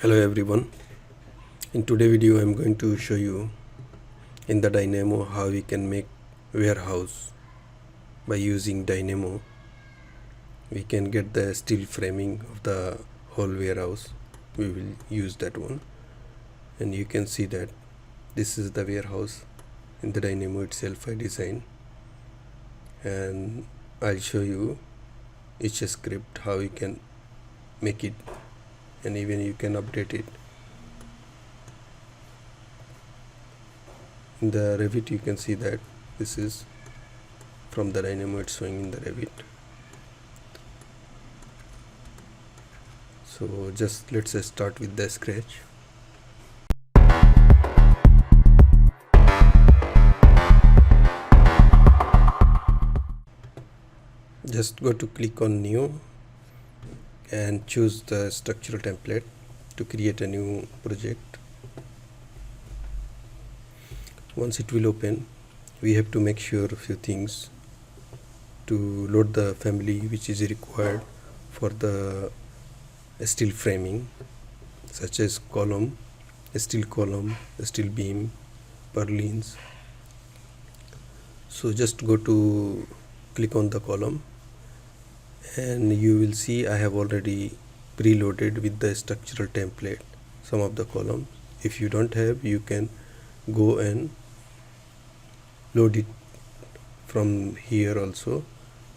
Hello everyone. In today's video I'm going to show you in the Dynamo how we can make warehouse by using Dynamo. We can get the steel framing of the whole warehouse. We will use that one, and you can see that this is the warehouse in the Dynamo itself I designed, and I'll show you each script how you can make it, and even you can update it. In the Revit you can see that this is from the Dynamo, it's showing in the Revit. So just let's start with the scratch. Just go to click on new and choose the structural template to create a new project. Once it will open, we have to make sure a few things to load the family which is required for the steel framing, such as column, steel beam, purlins. So just go to click on the column and you will see I have already preloaded with the structural template some of the columns. If you don't have, you can go and load it from here also.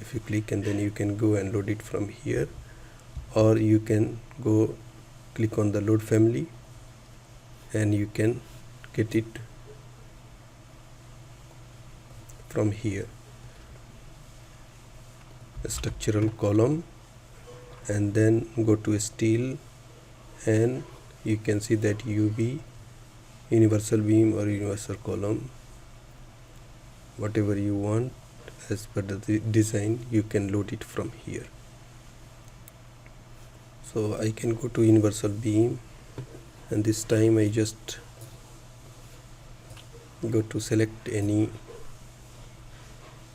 If you click, and then you can go and load it from here, or you can go click on the load family and you can get it from here, a structural column, and then go to steel, and you can see that UB, universal beam or universal column, whatever you want as per the design, you can load it from here. So I can go to universal beam, and this time I just go to select any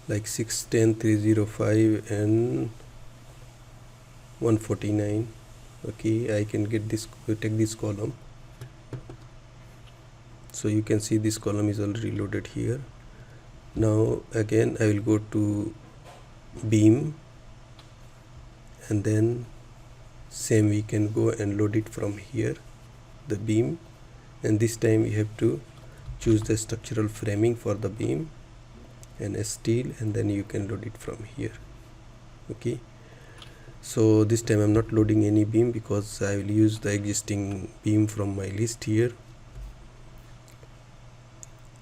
like 610, 305 and 149. Okay, I can get this, take this column. So you can see this column is already loaded here. Now again I will go to beam, and then same we can go and load it from here, the beam, and this time we have to choose the structural framing for the beam and a steel, and then you can load it from here. Okay, so this time I'm not loading any beam because I will use the existing beam from my list here.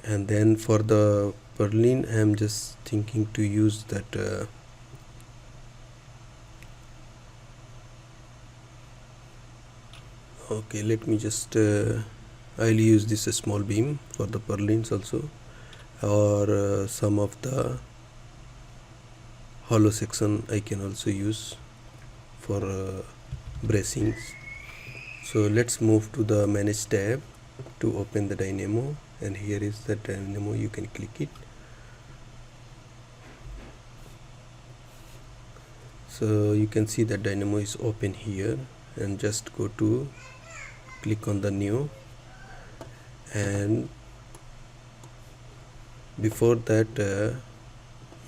And then for the purlin, I'm just thinking to use that okay, let me just I'll use this small beam for the purlins also, or some of the hollow section I can also use for bracings. So let's move to the manage tab to open the Dynamo, and here is the Dynamo. You can click it. So you can see that Dynamo is open here, and just go to click on the new, and before that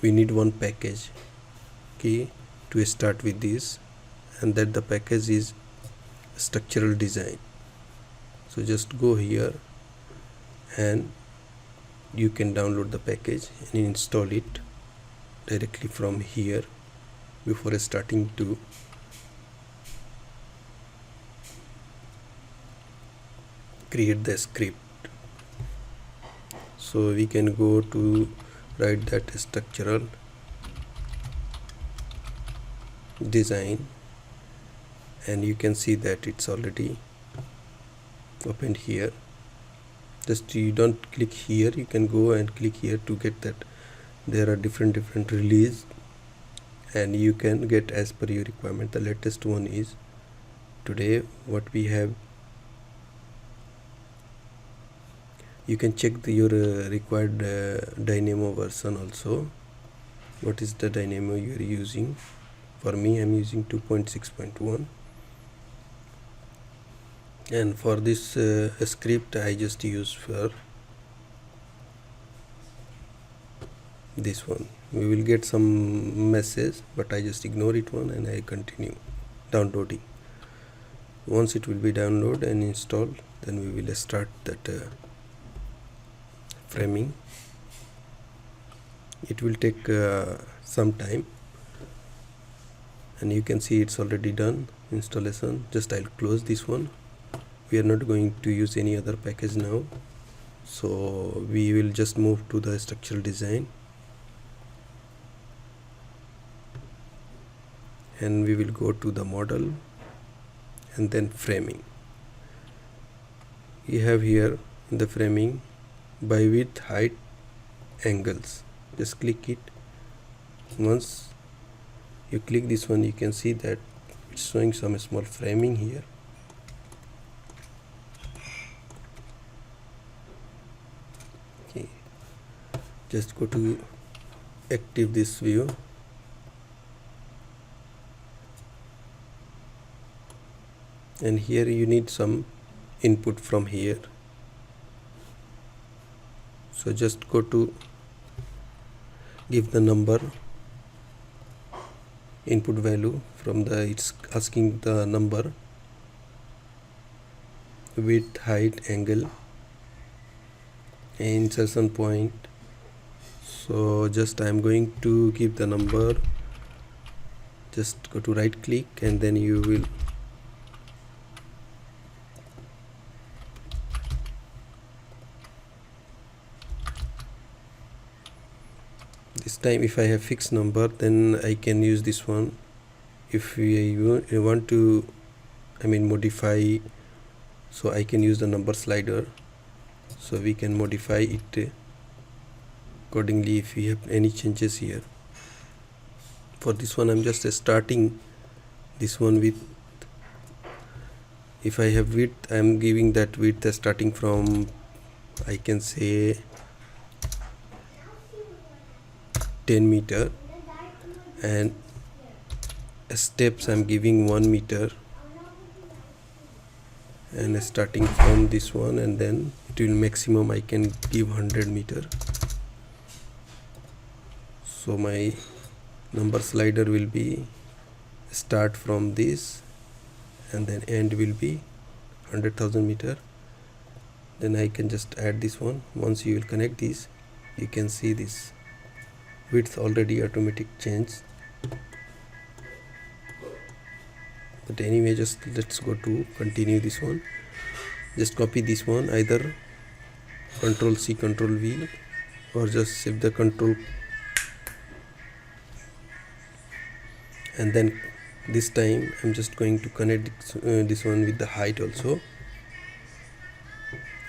we need one package, okay, to start with this, and that the package is structural design. So just go here and you can download the package and install it directly from here before starting to create the script. So we can go to write that structural design, and you can see that it's already opened here. Just you don't click here, you can go and click here to get that there are different release, and you can get as per your requirement. The latest one is today what we have. You can check your required Dynamo version also. What is the Dynamo you are using? For me, I'm using 2.6.1. and for this script I just use for this one. We will get some message, but I just ignore it one and I continue downloading. Once it will be downloaded and installed, then we will start that framing. It will take some time, and you can see it's already done installation. Just I'll close this one. We are not going to use any other package now, so we will just move to the structural design, and we will go to the model and then framing. We have here in the framing by width, height, angles. Just click it. Once you click this one, you can see that it's showing some small framing here. Okay, just go to active this view, and here you need some input from here. So just go to give the number input value from the, it's asking the number, width, height, angle, insertion point. So just I'm going to give the number. Just go to right click and then you will this time if I have fixed number, then I can use this one. If we want to modify, so I can use the number slider, so we can modify it accordingly if we have any changes here. For this one I'm just starting this one with, if I have width, I'm giving that width starting from, I can say 10 meter, and steps I'm giving 1 meter, and starting from this one, and then it will maximum I can give 100 meter. So my number slider will be start from this and then end will be 100,000 meter. Then I can just add this one. Once you will connect this, you can see this width already automatic change. But anyway, just let's go to continue this one. Just copy this one, either Ctrl C Ctrl V, or just shift the control, and then this time I'm just going to connect this one with the height also,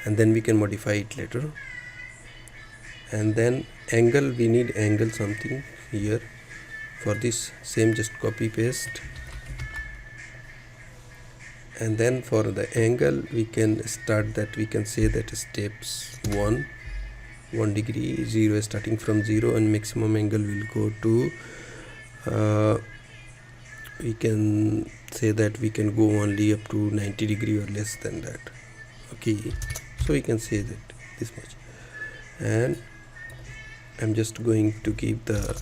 and then we can modify it later. And then angle, we need angle something here. For this same just copy paste, and then for the angle we can start that, we can say that steps 1 degree, 0 starting from 0, and maximum angle will go to we can say that we can go only up to 90 degree or less than that. Okay, so we can say that this much. And I'm just going to give the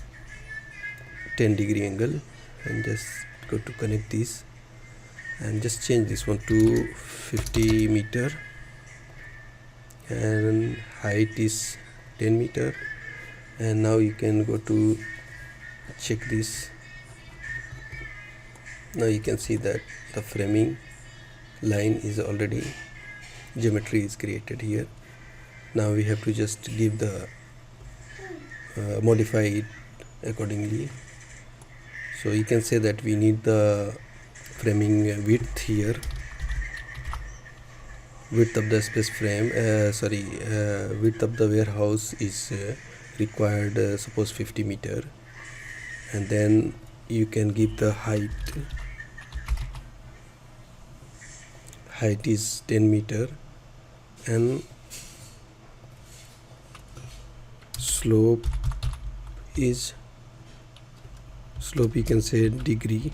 10 degree angle and just go to connect this and just change this one to 50 meter, and height is 10 meter. And now you can go to check this. Now you can see that the framing line is already, geometry is created here. Now we have to just give the modify it accordingly. So you can say that we need the framing width here, width of the space frame, width of the warehouse is required, suppose 50 meter, and then you can give the height is 10 meter, and slope you can say degree,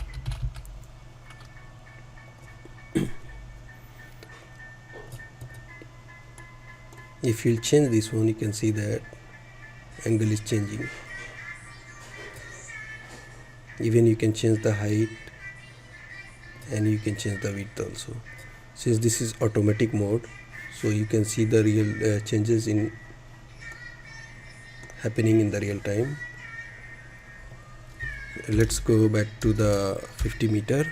If you'll change this one, you can see that angle is changing. Even you can change the height and you can change the width also. Since this is automatic mode, so you can see the real changes in happening in the real time. Let's go back to the 50 meter,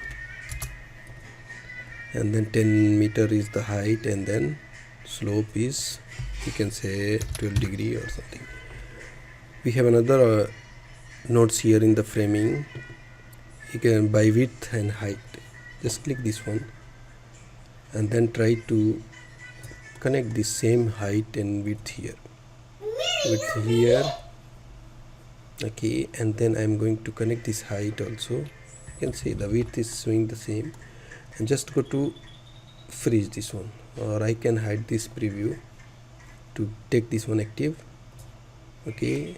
and then 10 meter is the height, and then slope is, you can say, 12 degree or something. We have another nodes here in the framing. You can by width and height. Just click this one and then try to connect the same height and width here. Width here. Okay, and then I'm going to connect this height also. You can see the width is showing the same, and just go to freeze this one, or I can hide this preview to take this one active. Okay,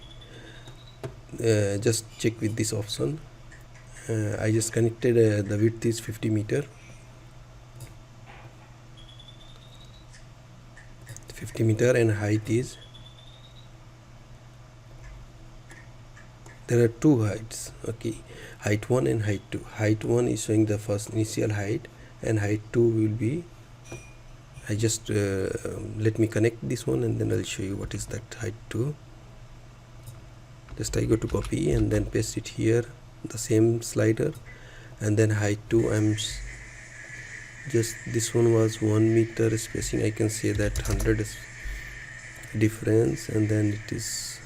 just check with this option. I just connected the width is 50 meter, 50 meter, and height is, there are two heights. Okay, height 1 and height 2. Height 1 is showing the first initial height, and height 2 will be, I just let me connect this one and then I'll show you what is that height 2. Just I go to copy and then paste it here, the same slider, and then height 2, I'm just, this one was 1 meter spacing, I can say that 100 is difference, and then it is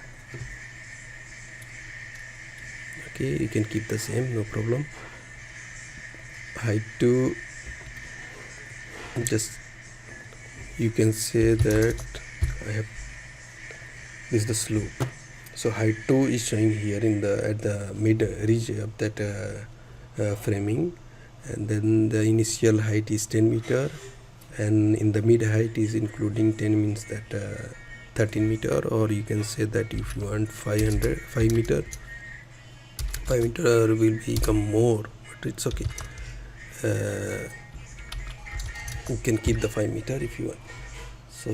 okay. You can keep the same, no problem. Height 2, just you can say that I have, this is the slope. So height 2 is showing here in the at the mid ridge of that framing, and then the initial height is 10 meter, and in the mid height is including 10 means that 13 meter, or you can say that if you want 5 meter, 5 meter will become more, but it's okay. You can keep the 5 meter if you want. So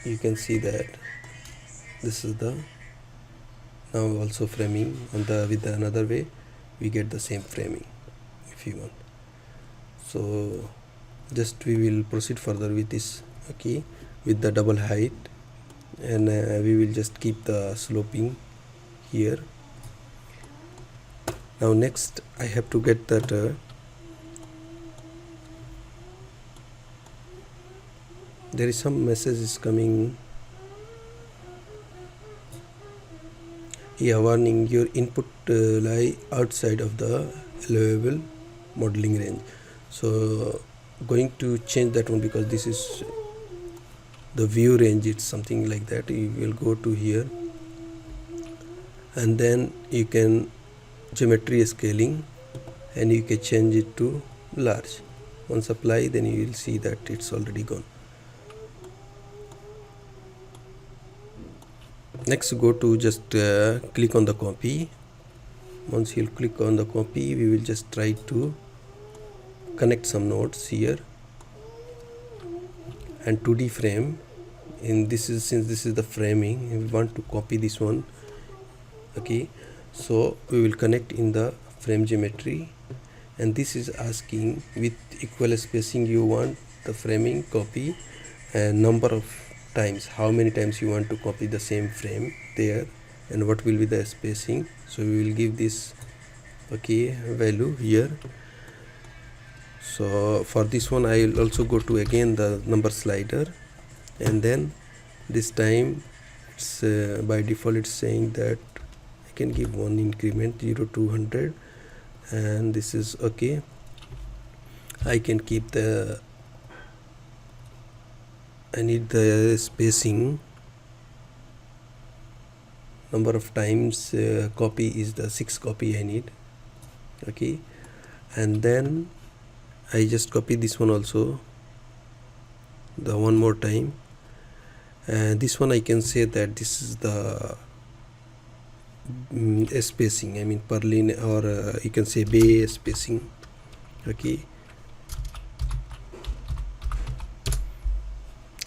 you can see that this is the now also framing on the with the another way we get the same framing if you want. So just we will proceed further with this, okay, with the double height, and we will just keep the sloping here. Now next I have to get that there is some messages coming. Yeah, warning, your input lie outside of the allowable modeling range. So going to change that one, because this is the view range, it's something like that. You will go to here and then you can geometry scaling, and you can change it to large. Once apply, then you will see that it's already gone. Next, go to just click on the copy. Once you'll click on the copy, we will just try to connect some nodes here, and 2D frame. In this is, since this is the framing, we want to copy this one. Okay, so we will connect in the frame geometry, and this is asking with equal spacing you want the framing copy, and number of times, how many times you want to copy the same frame there, and what will be the spacing. So we will give this okay value here. So for this one I will also go to again the number slider, and then this time it's by default it's saying that I can give one increment 0 to 100, and this is okay. I can keep the, I need the spacing, number of times copy is the 6 copy I need. Okay, and then I just copy this one also, the one more time, and this one I can say that this is the spacing, I mean purlin, or you can say bay spacing. Okay,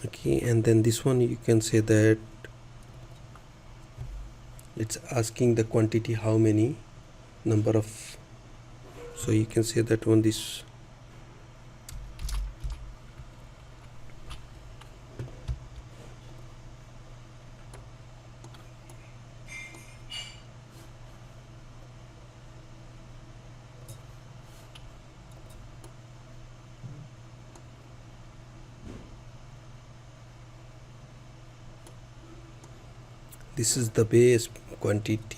Okay, and then this one you can say that it's asking the quantity how many number of, so you can say that one this is the base quantity,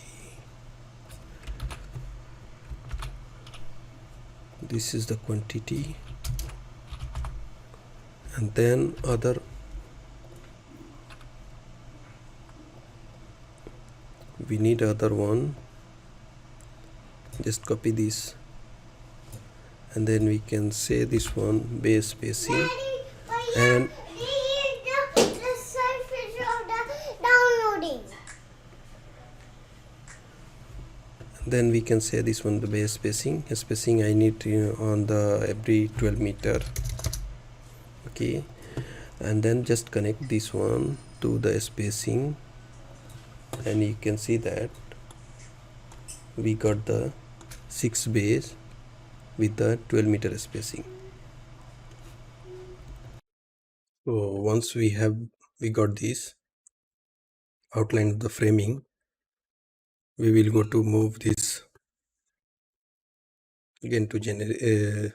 this is the quantity, and then other we need other one, just copy this, and then we can say this one base spacing, and then we can say this one the base spacing I need on the every 12 meter. Okay, and then just connect this one to the spacing, and you can see that we got the 6 base with the 12 meter spacing. So once we got this outline of the framing, we will go to move this again to generate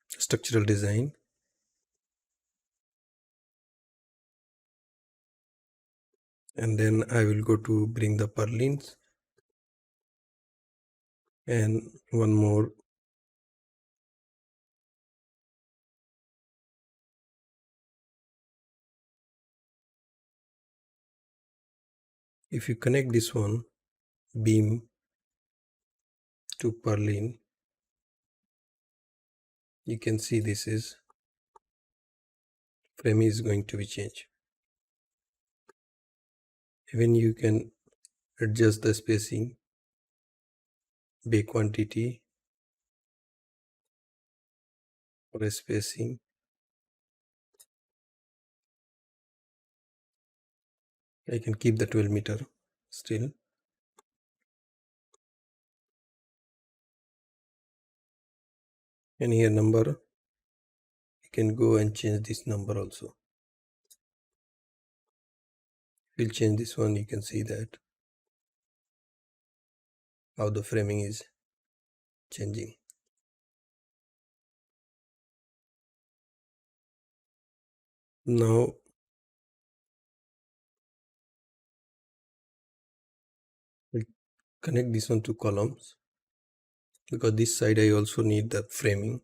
structural design, and then I will go to bring the purlins and one more. If you connect this one beam to purlin, you can see this is frame is going to be changed. Even you can adjust the spacing, bay quantity or spacing. I can keep the 12 meter still, and here number you can go and change this number also. We'll change this one, you can see that how the framing is changing. Now we'll connect this one to columns, because this side I also need the framing,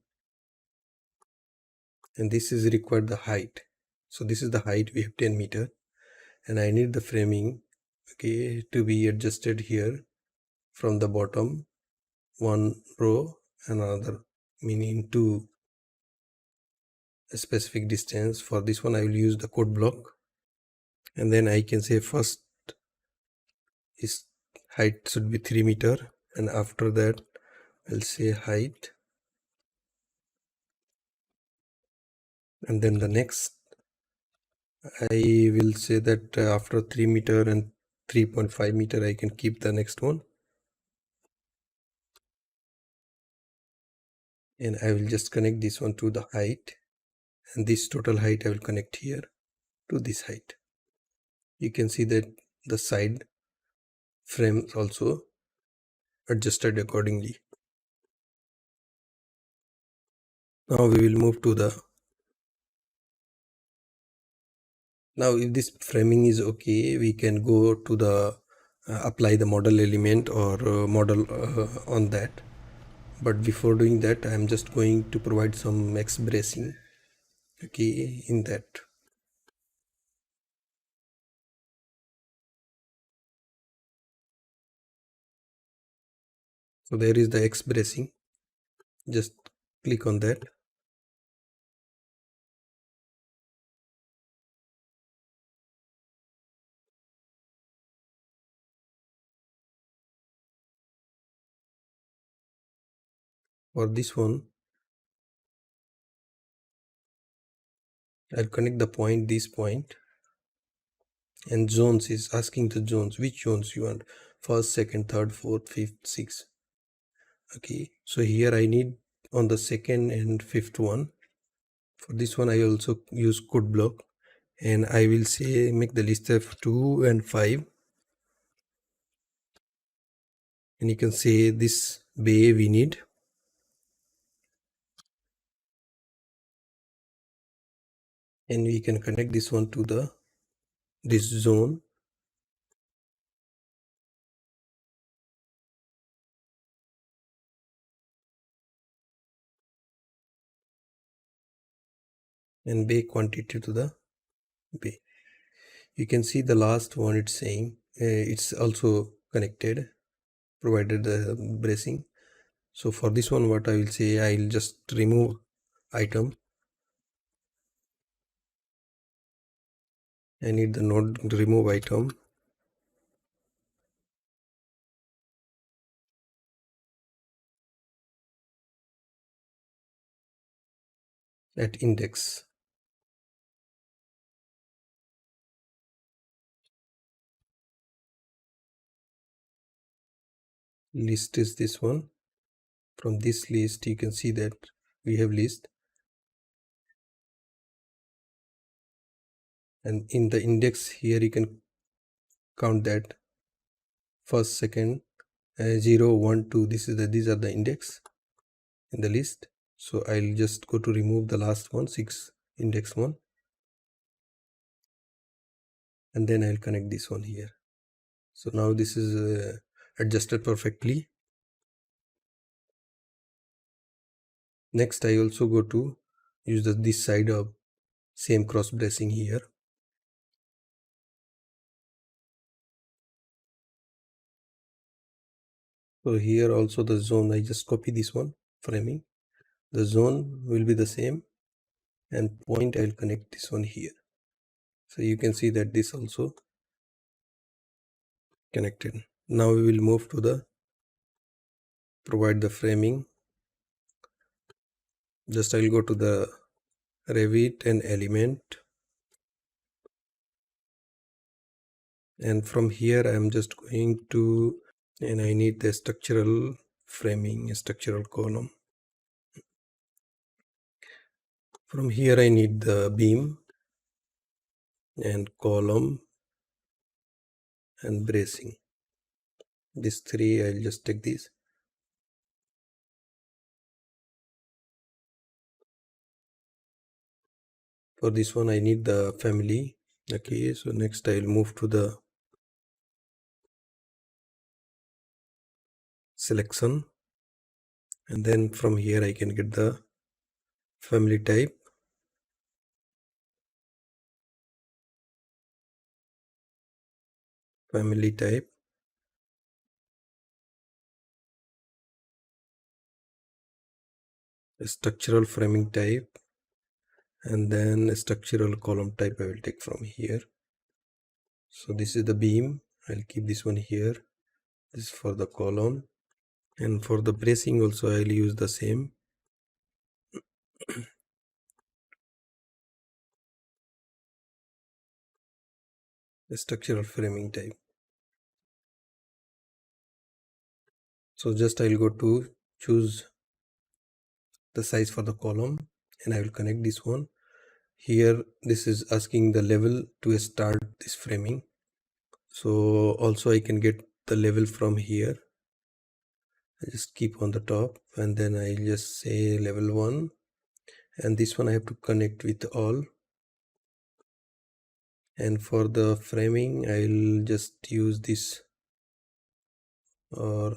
and this is required the height. So this is the height, we have 10 meter, and I need the framing, okay, to be adjusted here from the bottom one row and another, meaning to a specific distance. For this one I will use the code block, and then I can say first is height should be 3 meter, and after that I'll say height, and then the next I will say that after 3 meter and 3.5 meter I can keep the next one, and I will just connect this one to the height, and this total height I will connect here to this height. You can see that the side frames also adjusted accordingly. Now we will move to the, now if this framing is okay, we can go to the apply the model element or model on that. But before doing that, I am just going to provide some X bracing, okay, in that. So there is the X bracing, just click on that. For this one I'll connect the point, this point, and zones is asking the zones, which zones you want, first, second, third, fourth, fifth, sixth. Okay, so here I need on the second and fifth one. For this one I also use code block, and I will say make the list of 2 and 5, and you can say this bay we need, and we can connect this one to the this zone, and bay quantity to the bay. You can see the last one, it's saying it's also connected provided the bracing. So for this one what I will say, I'll just remove item. I need the node remove item, at index. List is this one. From this list you can see that we have list, and in the index here you can count that first, second, 0, 1, 2. These are the index in the list. So I'll just go to remove the last one, 6, index 1, and then I'll connect this one here. So now this is adjusted perfectly. Next I also go to use this side of same cross bracing here. So here also the zone, I just copy this one, framing. The zone will be the same, and point I'll connect this one here. So you can see that this also connected. Now we will move to the provide the framing. Just I'll go to the Revit and element, and from here I am just going to, and I need the structural framing, structural column. From here I need the beam and column and bracing. These three I'll just take these. For this one I need the family. Okay, so next I'll move to the selection, and then from here I can get the family type, structural framing type, and then a structural column type I will take from here. So this is the beam, I'll keep this one here. This is for the column, and for the bracing also I'll use the same. The structural framing type. So just I'll go to choose the size for the column, and I will connect this one. Here this is asking the level to start this framing. So also I can get the level from here. I just keep on the top, and then I just say level 1, and this one I have to connect with all. And for the framing I'll just use this, or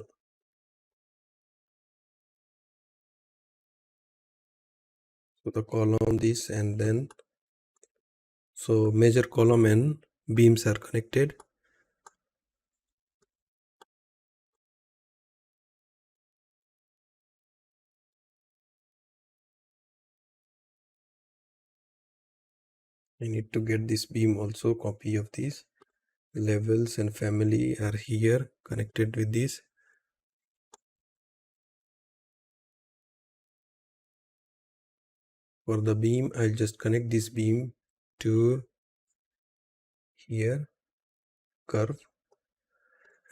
so the column this, and then so major column and beams are connected. I need to get this beam also, copy of these. Levels and family are here connected with this. For the beam, I'll just connect this beam to here, curve,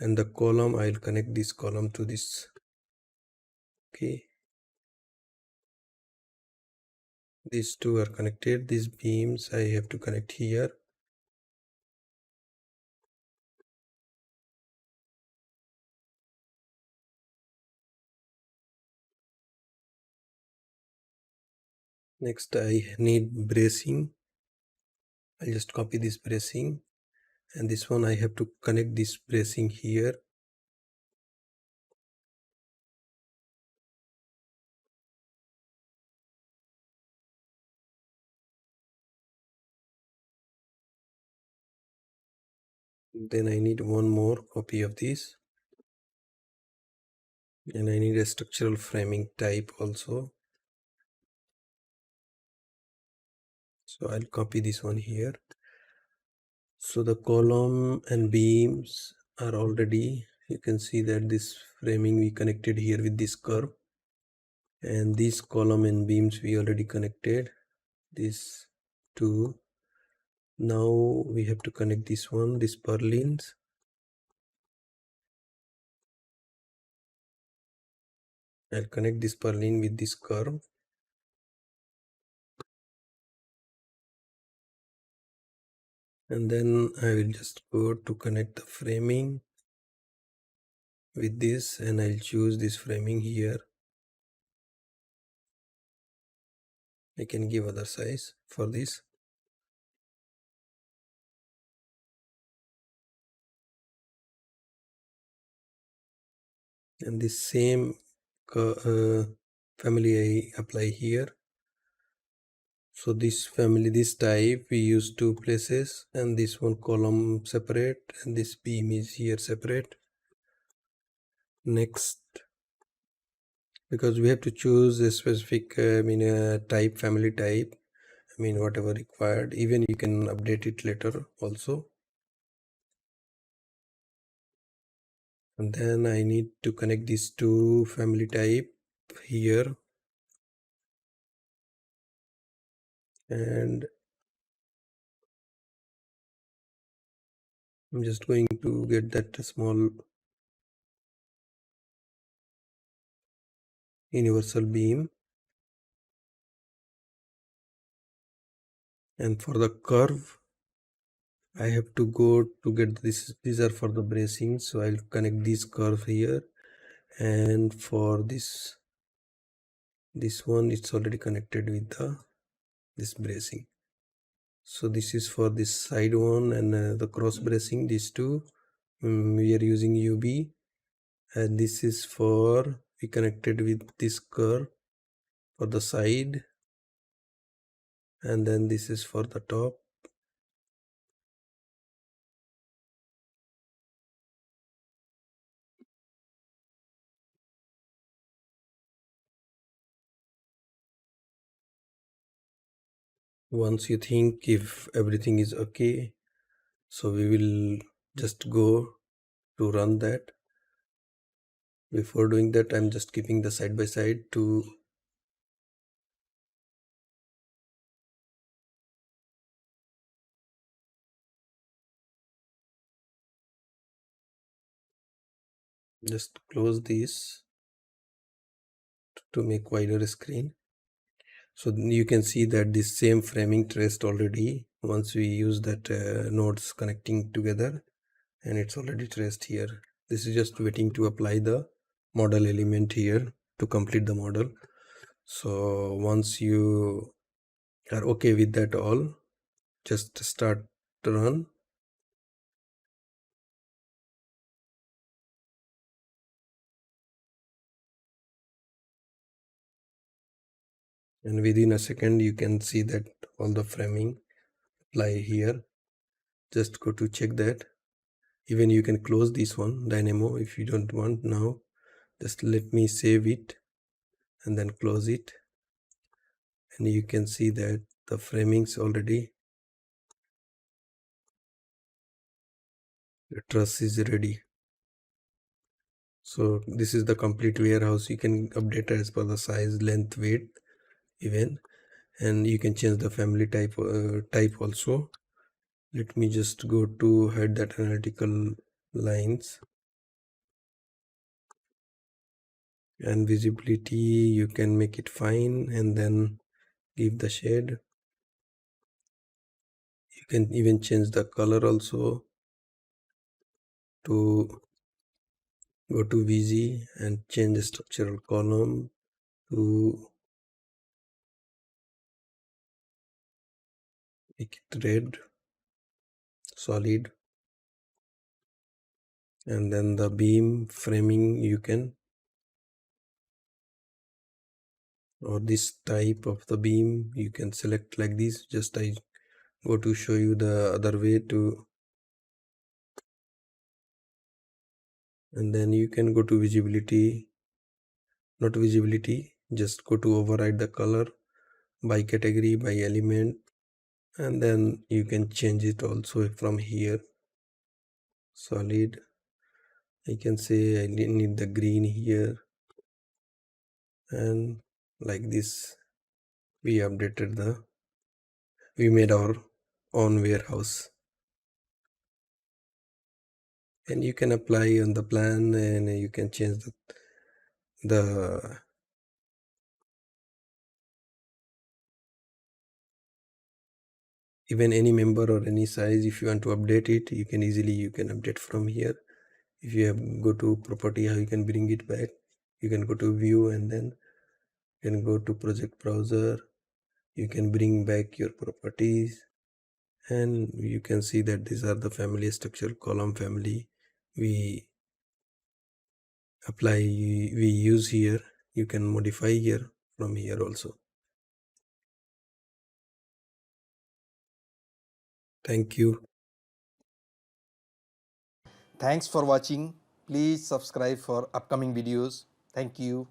and the column, I'll connect this column to this. Okay, these two are connected. These beams I have to connect here. Next, I need bracing. I'll just copy this bracing, and this one I have to connect this bracing here. Then I need one more copy of this, and I need a structural framing type also. So I'll copy this one here. So the column and beams are already, you can see that this framing we connected here with this curve, and this column and beams we already connected, these two. Now we have to connect this one, this purlins. I'll connect this purlin with this curve. And then I will just go to connect the framing with this, and I'll choose this framing here. I can give other size for this. And this same family I apply here. So this family, this type, we use two places, and this one column separate, and this beam is here separate. Next, because we have to choose a specific type, family type, whatever required, even you can update it later also. And then I need to connect these two family type here, and I'm just going to get that small universal beam. And for the curve, I have to go to get this. These are for the bracing, so I'll connect this curve here. And for this one, it's already connected with this bracing. So this is for this side one, and the cross bracing, these two, we are using UB. And this is for, we connected with this curve for the side, and then this is for the top. Once you think if everything is okay, so we will just go to run that. Before doing that, I'm just keeping the side by side to just close this to make wider screen. So you can see that this same framing traced already once we use that nodes connecting together, and it's already traced here. This is just waiting to apply the model element here to complete the model. So once you are okay with that all, just start to run. And within a second you can see that all the framing apply here. Just go to check that. Even you can close this one, Dynamo, if you don't want now. Just let me save it and then close it, and you can see that the framings already, the truss is ready. So this is the complete warehouse. You can update as per the size, length, weight even. and you can change the family type also. Let me just go to hide that analytical lines, and visibility you can make it fine and then give the shade. You can even change the color also. To go to VG and change the structural column to make it red solid, and then the beam framing you can, or this type of the beam you can select like this. Just I go to show you the other way to, and then you can go to visibility, not visibility, just go to override the color by category, by element, and then you can change it also from here. Solid, I can say I need the green here, and like this we made our own warehouse. And you can apply on the plan, and you can change the even any member or any size. If you want to update it, you can update from here. If you have go to property, how you can bring it back, you can go to view, and then you can go to project browser, you can bring back your properties, and you can see that these are the family structure column family we apply, we use here. You can modify here from here also. Thank you. Thanks for watching. Please subscribe for upcoming videos. Thank you.